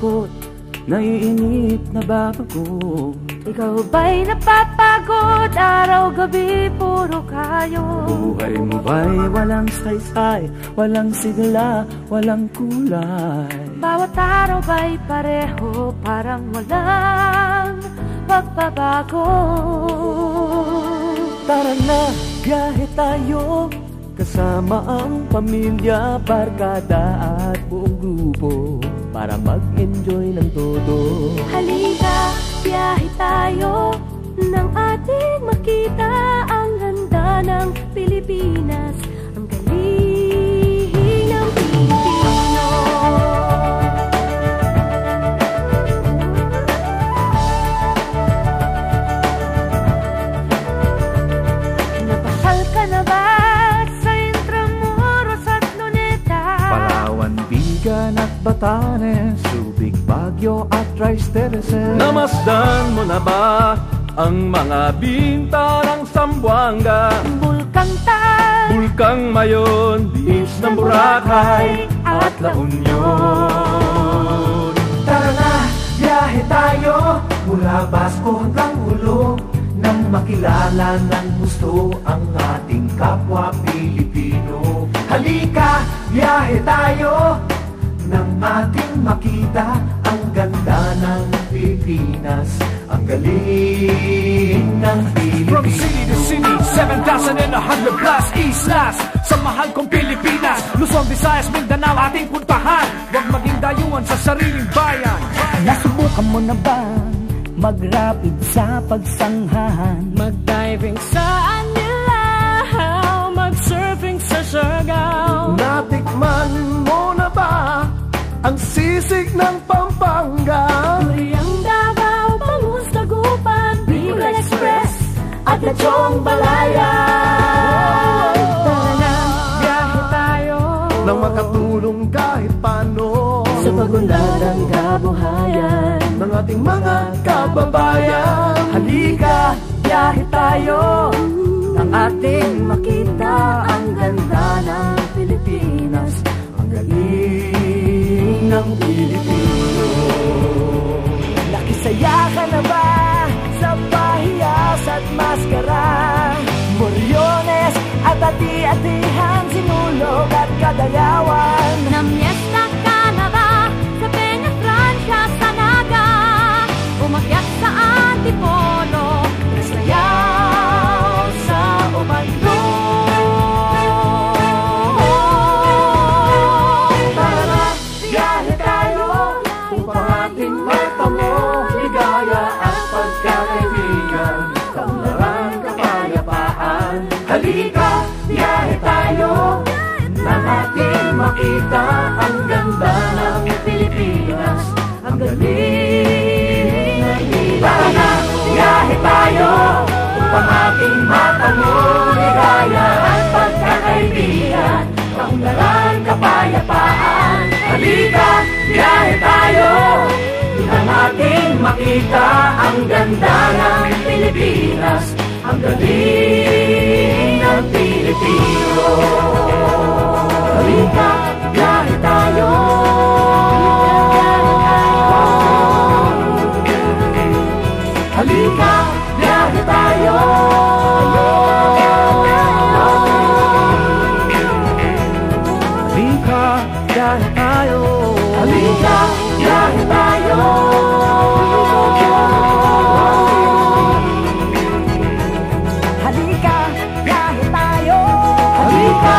natatakot, naiinip, nababago. Ikaw ba'y napapagod? Araw-gabi, puro kayo. Buhay mo ba'y walang saysay, walang sigla, walang kulay? Bawat araw ba'y pareho, parang walang pagbabago? Tara na, biyahe tayo, kasama ang pamilya, barkada at buong grupo, para mag-enjoy ng todo. Halika, biyahe tayo, nang ating makita ang ganda ng Pilipinas, ang galing ng Pilipino. Napasal ka na ba sa Intramuros at Luneta? Palawan, Bigan at Batanes, Subic, Baguio at Tristereses. Namasdan mo na ba ang mga binta ng Zamboanga, Bulkang Tal, Bulkang Mayon, Beach ng Boracay at La Union? Tara na, biyahe tayo mula Basco hanggang Ulo, nang makilala ng gusto ang ating kapwa Pilipino. Halika, biyahe tayo nang ating makita ang ganda ng Pilipinas, ang galing ng Pilipino. From city to city, 7,100 plus islas, sa mahal kong Pilipinas, Luzon, Visayas, Mindanao ating puntahan. Huwag maging dayuhan sa sariling bayan. Nasubukan mo na ba mag-rapid sa pagsanghahan, mag-diving sa Anilaw, mag-surfing sa Siargao? Natikman mo na ba ang sisig ng Pampanga? Duriang Davao, Bangus, Dagupan, Bicol Express at Lechong Balaya. Tara na, biyahe tayo, nang makatulong kahit paano sa pagunlad ng kabuhayan ng ating mga kababayan. halika, biyahe tayo, nang ating makita ang ganda ng Pilipinas, ang galing ng Pilipino. Nakisaya ka na ba sa pahiyas at maskara, Moriones at ati-atihan, Sinulog at Kadayawan? Namiesta ka na ba sa Peña Francia, sa Naga? Umakyat sa Antipolo, nasayaw sa Ubando. Tara na, biyahe tayo upang ating matamo ligaya at pagkakaibigan, kaunlaran, kapayapaan. Halika, biyahe tayo nang ating makita ang ganda ng Pilipinas, ang galing ng Pilipinas. Tara na, biyahe tayo upang ating matamo ligaya at pagkakaibigan, kaunlaran, kapayapaan. Halika, biyahe tayo nang ating makita ang ganda ng Pilipinas, ang galing ng Pilipino. Halika, biyahe tayo. Halika, biyahe tayo. Halika, biyahe tayo. Halika, biyahe tayo. Halika, biyahe tayo. Halika,